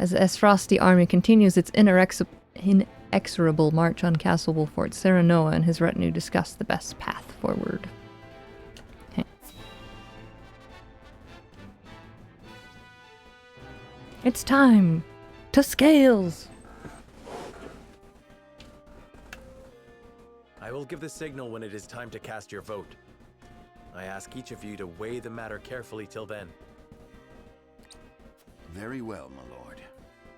As the Esfrosti army continues its inexorable march on Castle Wolfort, Serenoa and his retinue discuss the best path forward. Okay. It's time to scales! I will give the signal when it is time to cast your vote. I ask each of you to weigh the matter carefully till then. Very well, my lord.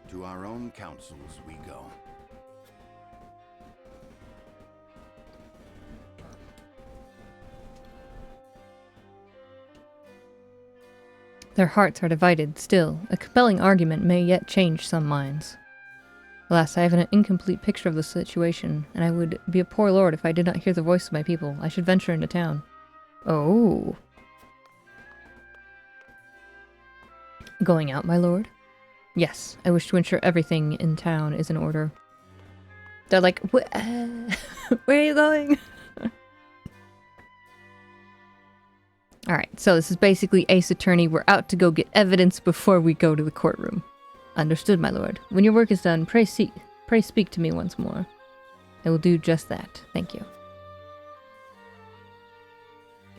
To our own councils we go. Their hearts are divided still. A compelling argument may yet change some minds. Alas, I have an incomplete picture of the situation, and I would be a poor lord if I did not hear the voice of my people. I should venture into town. Oh. Going out, my lord? Yes, I wish to ensure everything in town is in order. They're like, where are you going? Alright, so this is basically Ace Attorney. We're out to go get evidence before we go to the courtroom. Understood, my lord. When your work is done, pray speak to me once more. I will do just that. Thank you.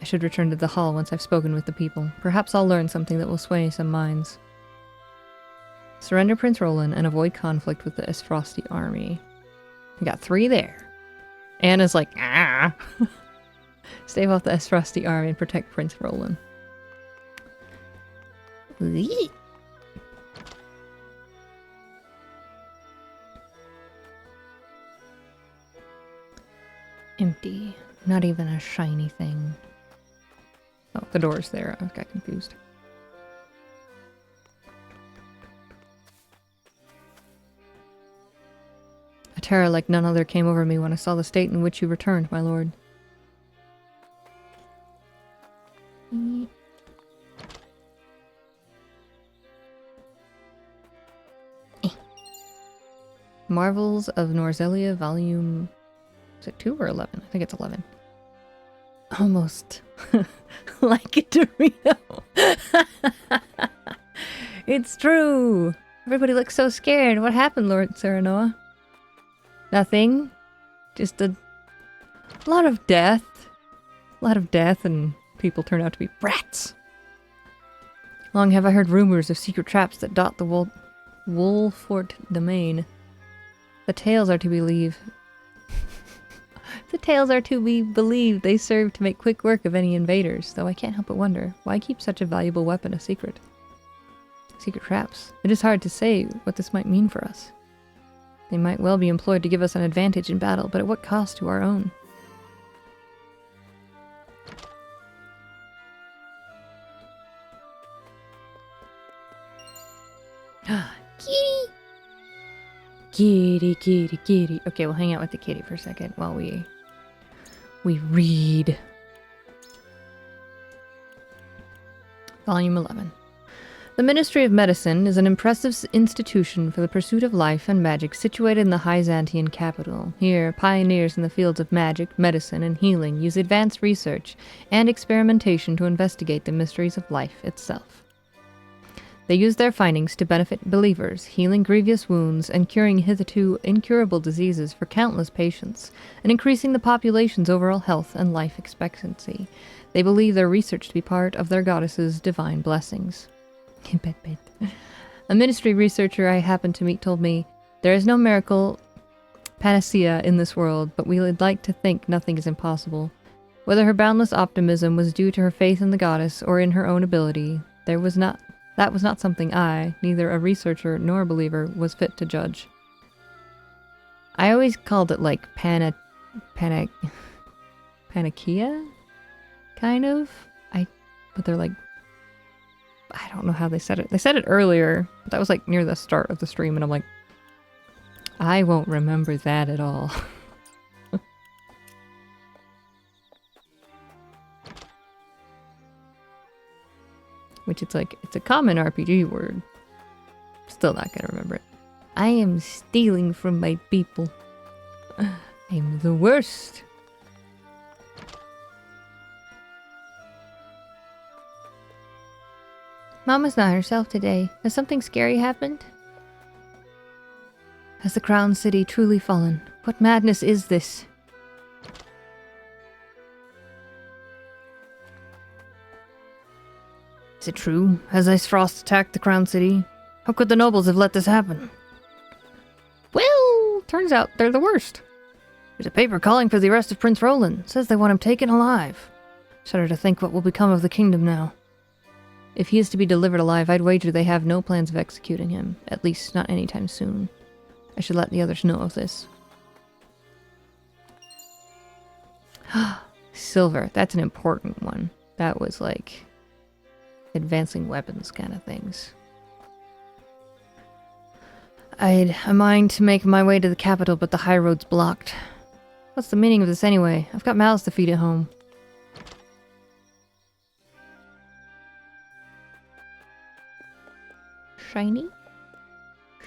I should return to the hall once I've spoken with the people. Perhaps I'll learn something that will sway some minds. Surrender Prince Roland and avoid conflict with the Esfrosti army. We got 3 there. Anna's like, ah! Stave off the Esfrosti army and protect Prince Roland. Eee. Empty. Not even a shiny thing. Oh, the door's there. I got confused. A terror like none other came over me when I saw the state in which you returned, my lord. Marvels of Norzelia, volume... Is it 2 or 11? I think it's 11. Almost like a Dorito. It's true! Everybody looks so scared. What happened, Lord Serenoa? Nothing. Just a lot of death. A lot of death, and people turn out to be rats. Long have I heard rumors of secret traps that dot the Wolfort domain. The tales are to believe. The tales are to be believed they serve to make quick work of any invaders, though I can't help but wonder, why keep such a valuable weapon a secret? Secret traps. It is hard to say what this might mean for us. They might well be employed to give us an advantage in battle, but at what cost to our own? Kitty! Kitty, kitty, kitty. Okay, we'll hang out with the kitty for a second while we read. Volume 11. The Ministry of Medicine is an impressive institution for the pursuit of life and magic situated in the Byzantine capital. Here, pioneers in the fields of magic, medicine, and healing use advanced research and experimentation to investigate the mysteries of life itself. They use their findings to benefit believers, healing grievous wounds and curing hitherto incurable diseases for countless patients, and increasing the population's overall health and life expectancy. They believe their research to be part of their goddess's divine blessings. A ministry researcher I happened to meet told me, "There is no miracle panacea in this world, but we would like to think nothing is impossible." Whether her boundless optimism was due to her faith in the goddess or in her own ability, that was not something I, neither a researcher nor a believer, was fit to judge. I always called it like panacea? Kind of? But they're like, I don't know how they said it. They said it earlier, but that was like near the start of the stream, and I'm like, I won't remember that at all. Which it's like, it's a common RPG word. Still not gonna remember it. I am stealing from my people. I'm the worst. Mama's not herself today. Has something scary happened? Has the crown city truly fallen? What madness is this? Is it true? Has Icefrost attacked the crown city? How could the nobles have let this happen? Well, turns out they're the worst. There's a paper calling for the arrest of Prince Roland. Says they want him taken alive. Shudder to think what will become of the kingdom now. If he is to be delivered alive, I'd wager they have no plans of executing him. At least not anytime soon. I should let the others know of this. Silver. That's an important one. That was like advancing weapons kind of things. I'd a mind to make my way to the capital, but the high road's blocked. What's the meaning of this anyway? I've got mouths to feed at home. Shiny?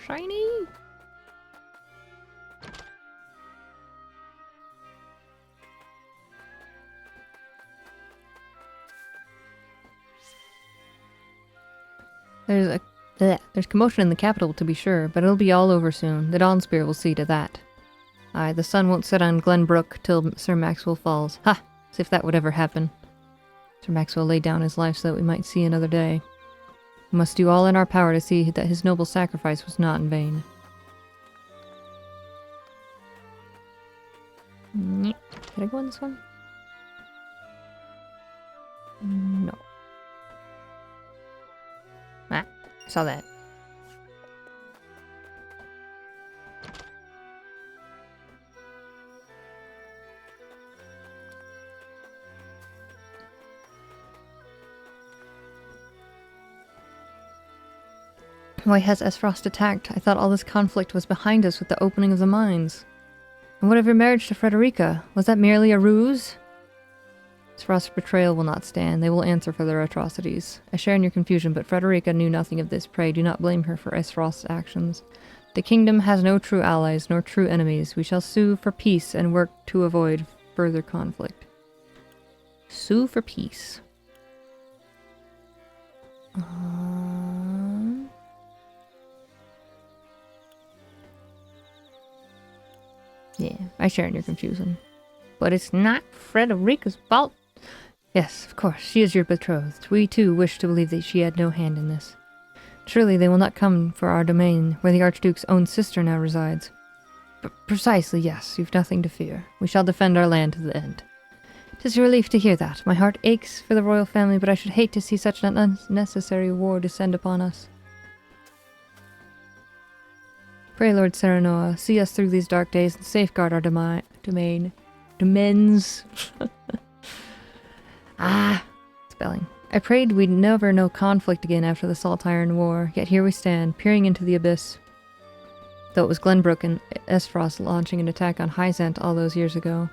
Shiny? There's commotion in the capital, to be sure, but it'll be all over soon. The Dawnspear will see to that. Aye, the sun won't set on Glenbrook till Sir Maxwell falls. Ha! As if that would ever happen. Sir Maxwell laid down his life so that we might see another day. We must do all in our power to see that his noble sacrifice was not in vain. Did I go on this one? No. Ah, I saw that. Why has Icefrost attacked? I thought all this conflict was behind us with the opening of the mines. And what of your marriage to Frederica? Was that merely a ruse? Icefrost's betrayal will not stand. They will answer for their atrocities. I share in your confusion, but Frederica knew nothing of this. Pray, do not blame her for Icefrost's actions. The kingdom has no true allies, nor true enemies. We shall sue for peace and work to avoid further conflict. Sue for peace. Yeah, I share in your confusion. But it's not Frederica's fault. Yes, of course, she is your betrothed. We too wish to believe that she had no hand in this. Surely they will not come for our domain, where the Archduke's own sister now resides. Precisely, yes, you've nothing to fear. We shall defend our land to the end. 'Tis a relief to hear that. My heart aches for the royal family, but I should hate to see such an unnecessary war descend upon us. Pray, Lord Serenoa, see us through these dark days and safeguard our domains. Spelling. I prayed we'd never know conflict again after the Salt Iron War, yet here we stand, peering into the abyss. Though it was Glenbrook and Icefrost launching an attack on Hyzant all those years ago.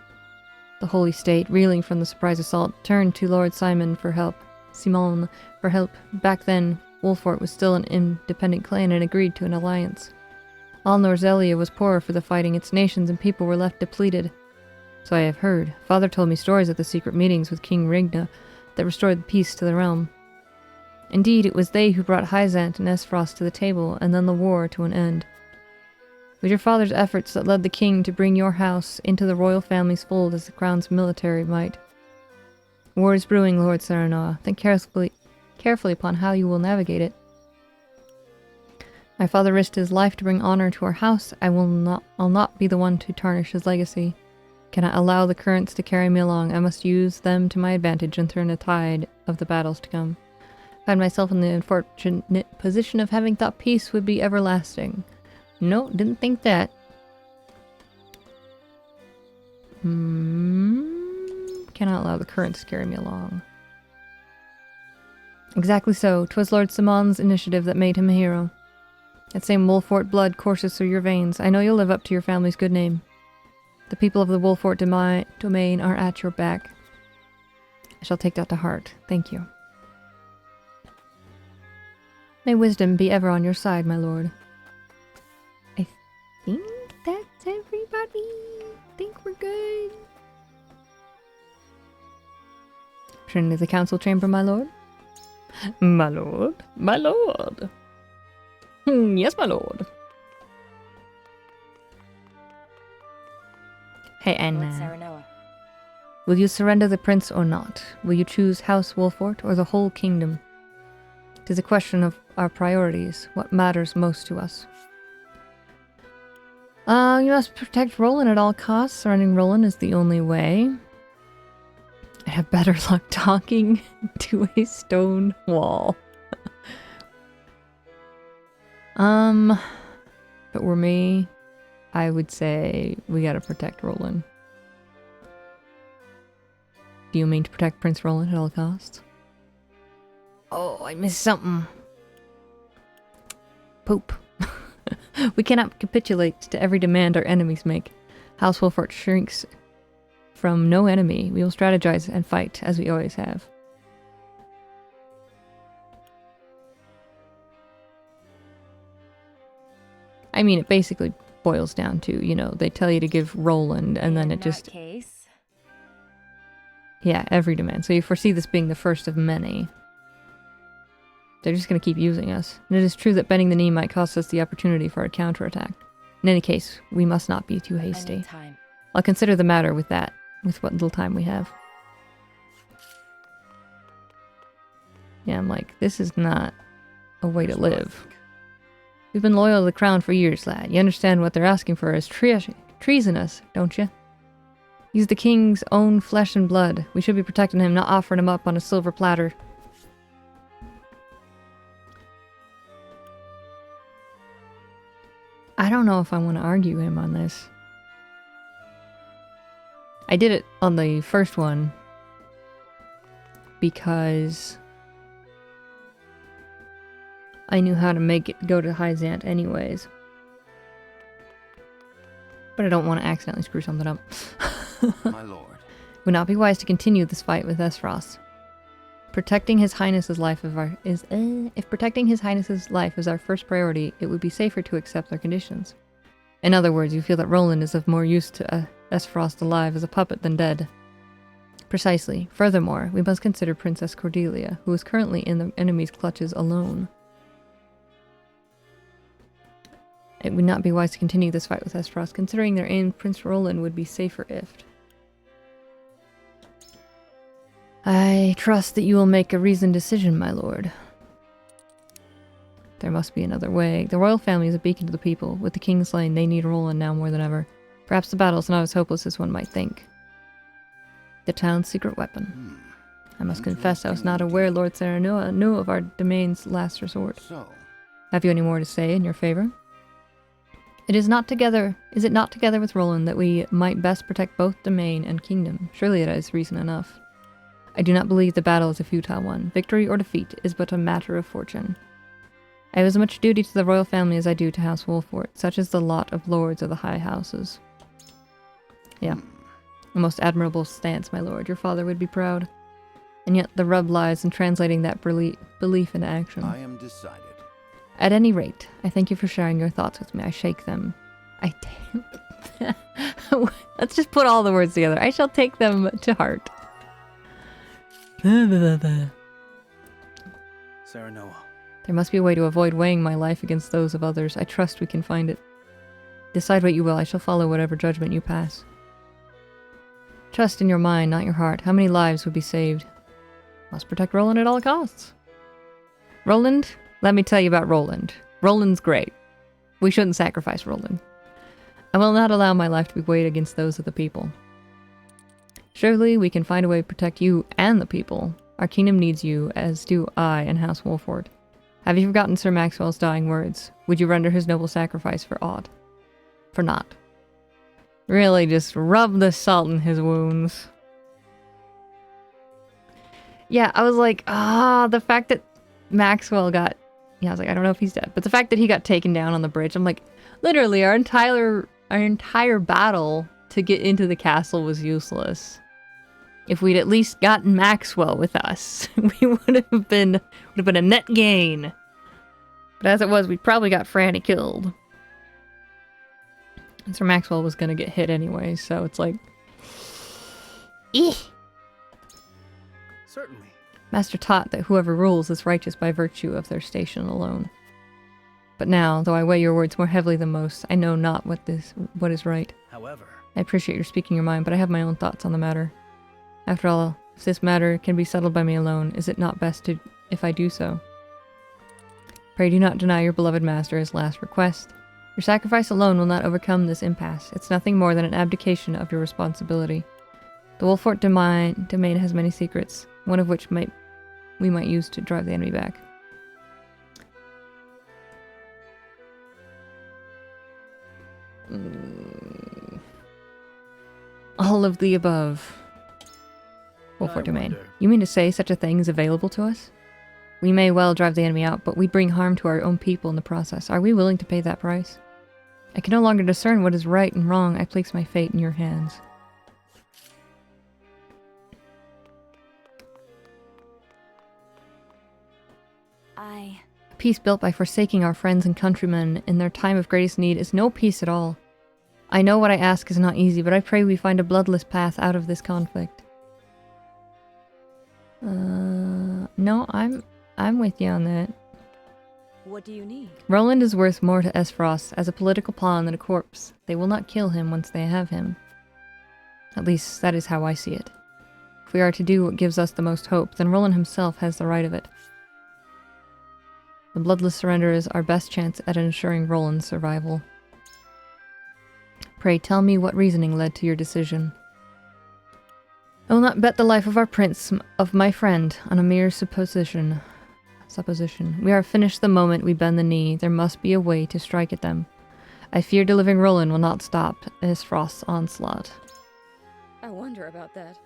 The Holy State, reeling from the surprise assault, turned to Lord Simon for help. Simon for help. Back then, Wolfort was still an independent clan and agreed to an alliance. All Norzelia was poorer for the fighting, its nations and people were left depleted. So I have heard. Father told me stories of the secret meetings with King Rigna that restored peace to the realm. Indeed, it was they who brought Hyzant and Icefrost to the table, and then the war to an end. It was your father's efforts that led the king to bring your house into the royal family's fold as the crown's military might. War is brewing, Lord Serenoa. Think carefully upon how you will navigate it. My father risked his life to bring honor to our house. I'll not be the one to tarnish his legacy. Cannot allow the currents to carry me along. I must use them to my advantage and turn the tide of the battles to come. I find myself in the unfortunate position of having thought peace would be everlasting. No, didn't think that. Cannot allow the currents to carry me along. Exactly so. 'Twas Lord Simon's initiative that made him a hero. That same Wolfort blood courses through your veins. I know you'll live up to your family's good name. The people of the Wolfort domain are at your back. I shall take that to heart. Thank you. May wisdom be ever on your side, my lord. I think that's everybody. I think we're good. Returning to the council chamber, my lord. My lord. My lord. Yes, my lord. Hey, Lord Anna. Serenoa. Will you surrender the prince or not? Will you choose House Wolfort or the whole kingdom? It is a question of our priorities. What matters most to us? You must protect Roland at all costs. Surrendering Roland is the only way. I have better luck talking to a stone wall. If it were me, I would say we gotta protect Roland. Do you mean to protect Prince Roland at all costs? Oh, I missed something. Poop. We cannot capitulate to every demand our enemies make. House Wolfort shrinks from no enemy. We will strategize and fight, as we always have. I mean, it basically boils down to, you know, they tell you to give Roland, and then it just... Case. Yeah, every demand. So you foresee this being the first of many. They're just going to keep using us. And it is true that bending the knee might cost us the opportunity for a counterattack. In any case, we must not be too hasty. Time. I'll consider the matter with that, with what little time we have. Yeah, I'm like, this is not a way to live. We've been loyal to the crown for years, lad. You understand what they're asking for is treasonous, don't you? He's the king's own flesh and blood. We should be protecting him, not offering him up on a silver platter. I don't know if I want to argue him on this. I did it on the first one because I knew how to make it go to High Zant anyways. But I don't want to accidentally screw something up. My lord. Would not be wise to continue this fight with Esros. Protecting His Highness's life if protecting His Highness's life is our first priority, it would be safer to accept their conditions. In other words, you feel that Roland is of more use to Esros alive as a puppet than dead. Precisely. Furthermore, we must consider Princess Cordelia, who is currently in the enemy's clutches alone. It would not be wise to continue this fight with Esros. Considering their aim, Prince Roland would be safer if. I trust that you will make a reasoned decision, my lord. There must be another way. The royal family is a beacon to the people. With the king slain, they need Roland now more than ever. Perhaps the battle is not as hopeless as one might think. The town's secret weapon. I must confess I was not aware Lord Serenoa knew of our domain's last resort. So, Have you any more to say in your favor? Is it not together with Roland that we might best protect both domain and kingdom? Surely it is reason enough. I do not believe the battle is a futile one. Victory or defeat is but a matter of fortune. I have as much duty to the royal family as I do to House Wolfort. Such is the lot of lords of the high houses. Yeah. A most admirable stance, my lord. Your father would be proud. And yet the rub lies in translating that belief into action. I am decided. At any rate, I thank you for sharing your thoughts with me. I shake them. Let's just put all the words together. I shall take them to heart. Serenoa. There must be a way to avoid weighing my life against those of others. I trust we can find it. Decide what you will. I shall follow whatever judgment you pass. Trust in your mind, not your heart. How many lives would be saved? Must protect Roland at all costs. Roland? Let me tell you about Roland. Roland's great. We shouldn't sacrifice Roland. I will not allow my life to be weighed against those of the people. Surely we can find a way to protect you and the people. Our kingdom needs you, as do I and House Wolfort. Have you forgotten Sir Maxwell's dying words? Would you render his noble sacrifice for aught? For naught. Really just rub the salt in his wounds. Yeah, I was like, the fact that Maxwell got... Yeah, I was like, I don't know if he's dead. But the fact that he got taken down on the bridge, I'm like, literally, our entire battle to get into the castle was useless. If we'd at least gotten Maxwell with us, we would have been a net gain. But as it was, we probably got Franny killed. And Sir Maxwell was gonna get hit anyway, so it's like... Eeh! Certainly. Master taught that whoever rules is righteous by virtue of their station alone. but now, though I weigh your words more heavily than most, I know not what is right. However, I appreciate your speaking your mind, but I have my own thoughts on the matter. After all, if this matter can be settled by me alone, is it not best if I do so? Pray do not deny your beloved master his last request. Your sacrifice alone will not overcome this impasse. It's nothing more than an abdication of your responsibility. The Wolfort domain has many secrets, one of which we might use to drive the enemy back. All of the above. Wolfort domain. wonder. You mean to say such a thing is available to us? We may well drive the enemy out, but we bring harm to our own people in the process. Are we willing to pay that price? I can no longer discern what is right and wrong. I place my fate in your hands. Peace built by forsaking our friends and countrymen in their time of greatest need is no peace at all. I know what I ask is not easy, but I pray we find a bloodless path out of this conflict. No, I'm with you on that. What do you need? Roland is worth more to Esfros as a political pawn than a corpse. They will not kill him once they have him. At least, that is how I see it. If we are to do what gives us the most hope, then Roland himself has the right of it. The bloodless surrender is our best chance at ensuring Roland's survival. Pray tell me what reasoning led to your decision. I will not bet the life of our prince, of my friend, on a mere supposition. We are finished the moment we bend the knee. There must be a way to strike at them. I fear delivering Roland will not stop Esfrost's onslaught. I wonder about that.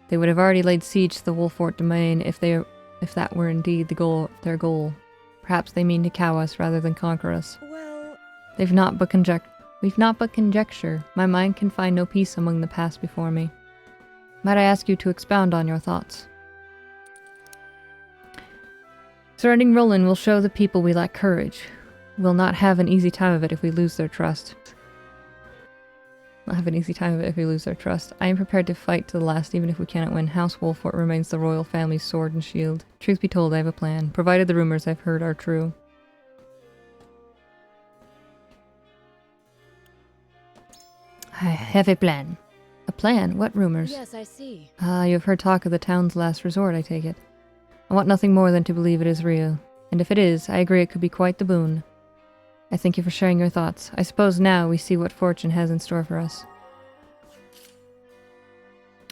They would have already laid siege to the Wolfort domain if that were indeed their goal. Perhaps they mean to cow us rather than conquer us. Well, We've not but conjecture. My mind can find no peace among the past before me. Might I ask you to expound on your thoughts? Surrendering Roland will show the people we lack courage. We'll not have an easy time of it if we lose their trust. I am prepared to fight to the last, even if we cannot win. House Wolfort remains the royal family's sword and shield. Truth be told, I have a plan, provided the rumors I've heard are true. I have a plan. A plan? What rumors? yes, I see. Ah, you have heard talk of the town's last resort, I take it. I want nothing more than to believe it is real. And if it is, I agree it could be quite the boon. I thank you for sharing your thoughts. I suppose now we see what fortune has in store for us.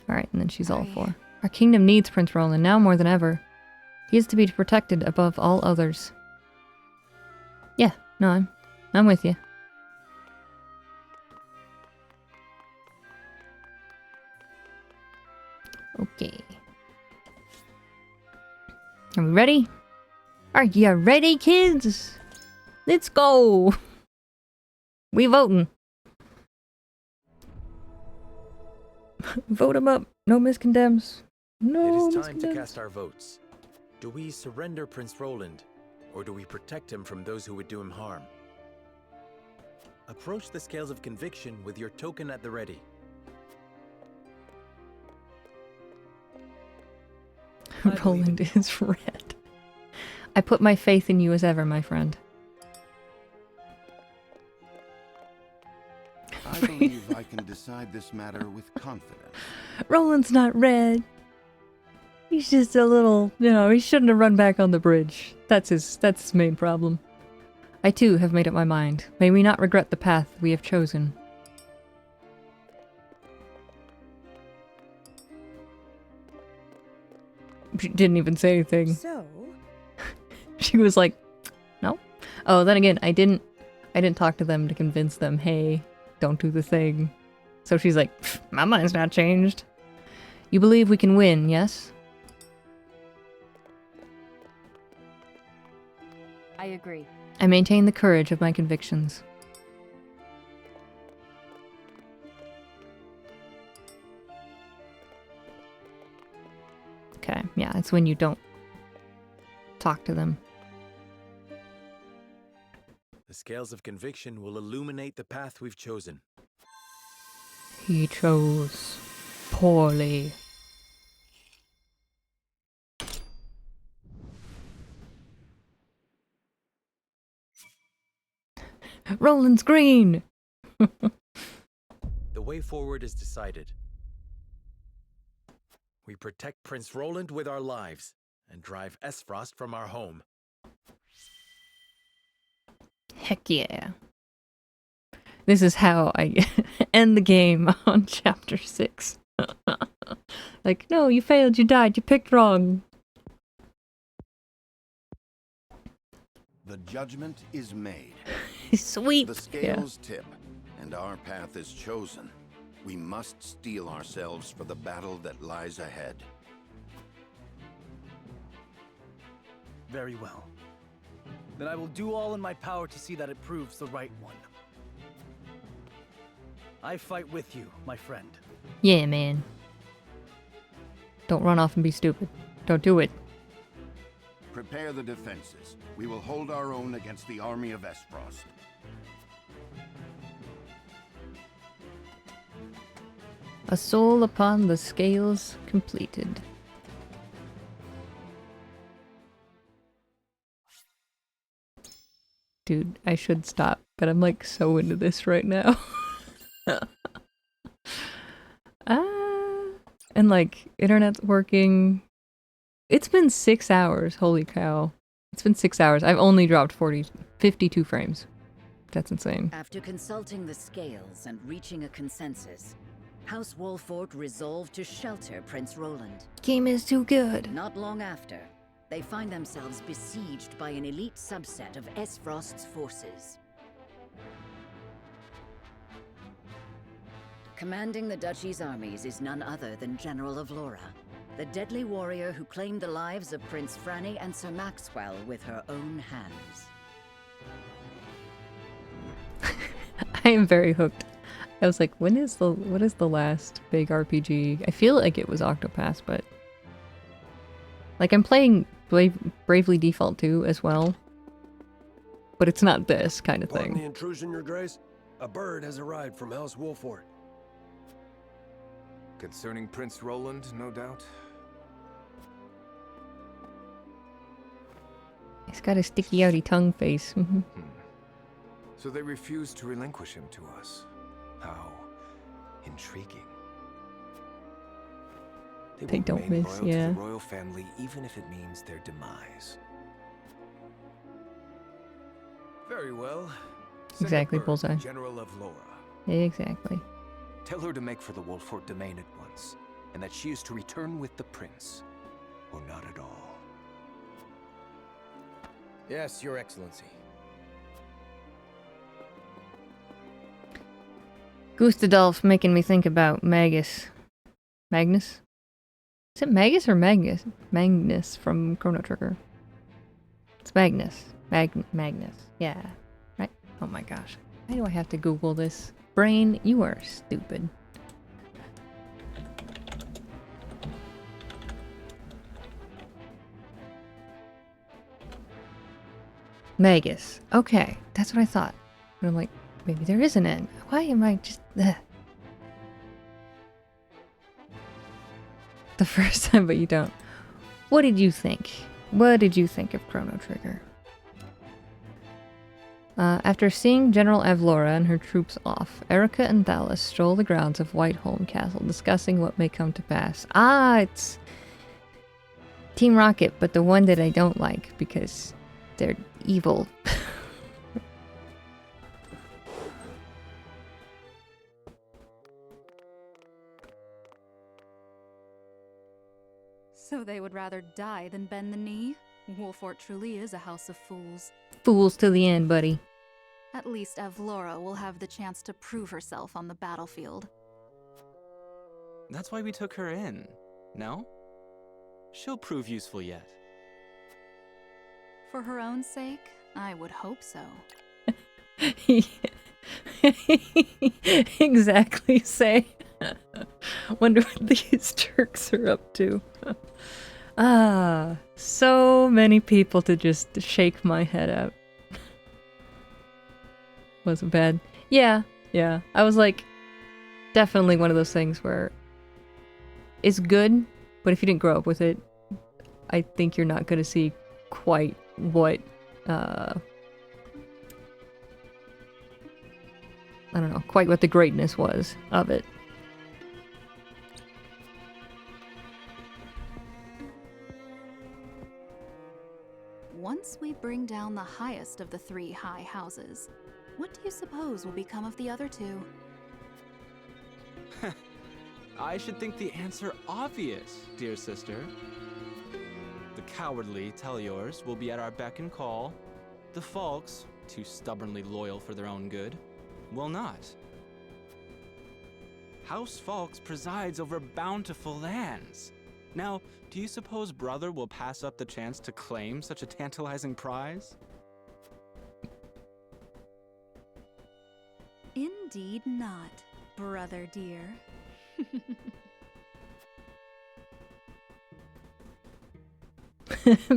Alright, and then she's all for. Our kingdom needs Prince Roland, now more than ever. He is to be protected above all others. Yeah, no, I'm with you. Okay. Are we ready? Are you ready, kids? Let's go! We voting. Vote him up. No miscondemns. No It is time to miscondemns. cast our votes. Do we surrender Prince Roland, or do we protect him from those who would do him harm? Approach the scales of conviction with your token at the ready. Roland is red. I put my faith in you as ever, my friend. I believe I can decide this matter with confidence. Roland's not red. He's just a little, he shouldn't have run back on the bridge. That's his main problem. I too have made up my mind. May we not regret the path we have chosen. She didn't even say anything. So, She was like, no. Oh, then again, I didn't talk to them to convince them, hey, don't do the thing. So she's like, my mind's not changed. You believe we can win, yes? I agree. I maintain the courage of my convictions. Okay, yeah, it's when you don't talk to them. The scales of conviction will illuminate the path we've chosen. He chose poorly. Roland's green! The way forward is decided. We protect Prince Roland with our lives and drive Esfrost from our home. Heck yeah. This is how I end the game on chapter 6. Like, no, you failed, you died, you picked wrong. The judgment is made. Sweet. The scales tip, and our path is chosen. We must steel ourselves for the battle that lies ahead. Very well. Then I will do all in my power to see that it proves the right one. I fight with you, my friend. Yeah, man. Don't run off and be stupid. Don't do it. Prepare the defenses. We will hold our own against the army of Esfrost. A soul upon the scales completed. Dude, I should stop, but I'm like so into this right now. And like, internet's working. It's been 6 hours, holy cow. It's been 6 hours. I've only dropped 52 frames. That's insane. After consulting the scales and reaching a consensus, House Wolfort resolved to shelter Prince Roland. Game is too good. Not long after, they find themselves besieged by an elite subset of Esfrost's forces. Commanding the Duchy's armies is none other than General Avlora, the deadly warrior who claimed the lives of Prince Franny and Sir Maxwell with her own hands. I am very hooked. I was like, what is the last big RPG? I feel like it was Octopath, but like I'm playing Bravely Default 2 as well, but it's not this kind of Pardon the thing. intrusion, Your Grace. A bird has arrived from House Wolfort. Concerning Prince Roland, no doubt. He's got a sticky outy tongue face. So they refused to relinquish him to us. How intriguing. They will don't remain miss, loyal yeah. to the royal family, even if it means their demise. Very well. Send Exactly, a bird, bullseye. General of Laura. Exactly. Tell her to make for the Wolfort domain at once, and that she is to return with the prince, or not at all. Yes, Your Excellency. Gustadolf making me think about Magus. Magnus? Is it Magus or Magnus? Magnus from Chrono Trigger. It's Magnus. Magnus. Yeah. Right? Oh my gosh. Why do I have to Google this? Brain, you are stupid. Magus. Okay, that's what I thought. But I'm like, maybe there is an N. Why am I just... Ugh. The first time, but you don't. What did you think? What did you think of Chrono Trigger? After seeing General Avlora and her troops off, Erica and Thalas stroll the grounds of Whiteholm Castle, discussing what may come to pass. Ah, it's Team Rocket, but the one that I don't like, because they're evil. So they would rather die than bend the knee? Wolfort truly is a house of fools. Fools to the end, buddy. At least Avlora will have the chance to prove herself on the battlefield. That's why we took her in, no? She'll prove useful yet. For her own sake, I would hope so. Exactly, say. Wonder what these jerks are up to. So many people to just shake my head at. Wasn't bad. Yeah. I was like, definitely one of those things where it's good, but if you didn't grow up with it, I think you're not going to see quite what I don't know quite what the greatness was of it. Once we bring down the highest of the 3 high houses, what do you suppose will become of the other 2? I should think the answer obvious, dear sister. The cowardly Teliors will be at our beck and call. The Falks, too stubbornly loyal for their own good, will not. House Falks presides over bountiful lands. Now, do you suppose Brother will pass up the chance to claim such a tantalizing prize? Indeed not, brother dear.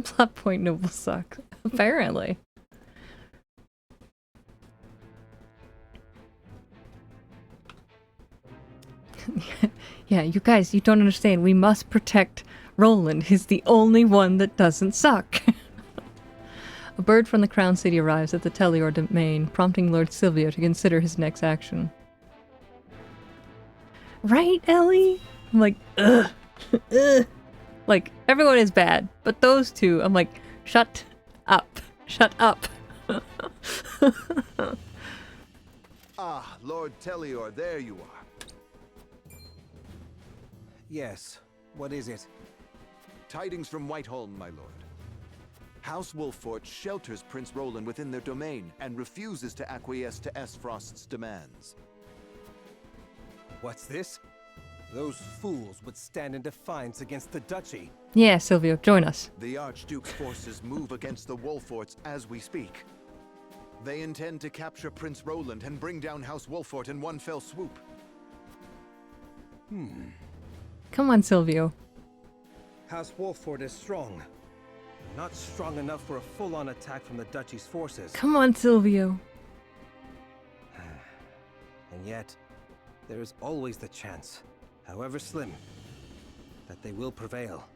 Plot point noble sucks. Apparently. Yeah, you guys, you don't understand. We must protect Roland. He's the only one that doesn't suck. A bird from the Crown City arrives at the Telior domain, prompting Lord Silvio to consider his next action. Right, Ellie? I'm like, ugh. Ugh. Like, everyone is bad, but those 2, I'm like, shut up. Shut up. Ah, Lord Telior, there you are. Yes. What is it? Tidings from Whiteholm, my lord. House Wolffort shelters Prince Roland within their domain and refuses to acquiesce to Esfrost's demands. What's this? Those fools would stand in defiance against the duchy. Yeah, Silvio, join us. The Archduke's forces move against the Wolfforts as we speak. They intend to capture Prince Roland and bring down House Wolffort in one fell swoop. Come on, Silvio. House Wolffort is strong. Not strong enough for a full-on attack from the duchy's forces. Come on, Silvio. And yet, there is always the chance, however slim, that they will prevail.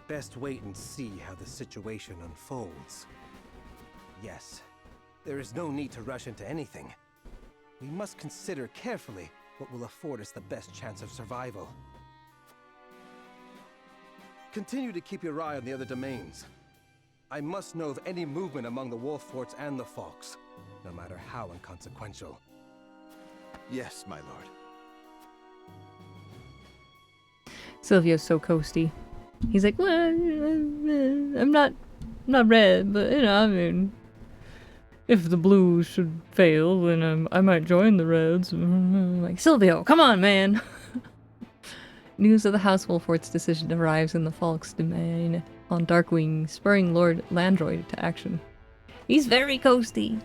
Best wait and see how the situation unfolds. Yes, there is no need to rush into anything. We must consider carefully what will afford us the best chance of survival. Continue to keep your eye on the other domains. I must know of any movement among the Wolfforts and the Falks, no matter how inconsequential. Yes, my lord. Silvio's so coasty. He's like, well, I'm not red, but you know, I mean, if the blues should fail, then I might join the reds. Like, Silvio, come on, man. News of the House Wolffort's decision arrives in the Falk's domain on Darkwing, spurring Lord Landroid to action. He's very coasty.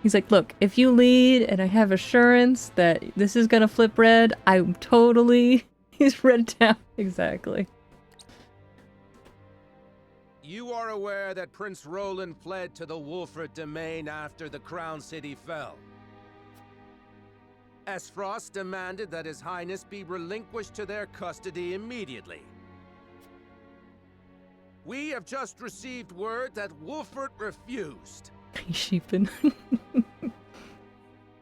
He's like, look, if you lead and I have assurance that this is gonna flip red, I'm totally... He's red down. Exactly. You are aware that Prince Roland fled to the Wolffort domain after the Crown City fell. Esfrost demanded that His Highness be relinquished to their custody immediately. We have just received word that Wolffort refused. He's sheeping.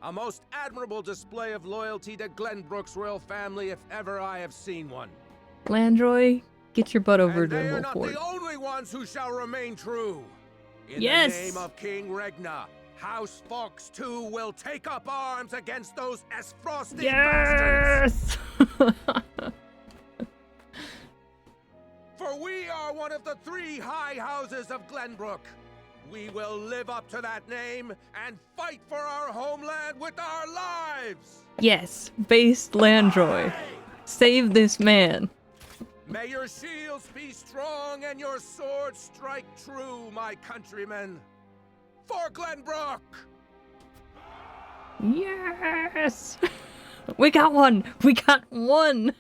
A most admirable display of loyalty to Glenbrook's royal family if ever I have seen one. Landroy, get your butt over to they are not Wolffort. the only ones who shall remain true. In Yes! the name of King Regna, House Fox too will take up arms against those Esfrosty bastards. Yes! For we are one of the 3 high houses of Glenbrook. We will live up to that name and fight for our homeland with our lives. Yes, based Landroy. Save this man. May your shields be strong and your swords strike true, my countrymen. For Glenbrook! Yes! We got one! We got one!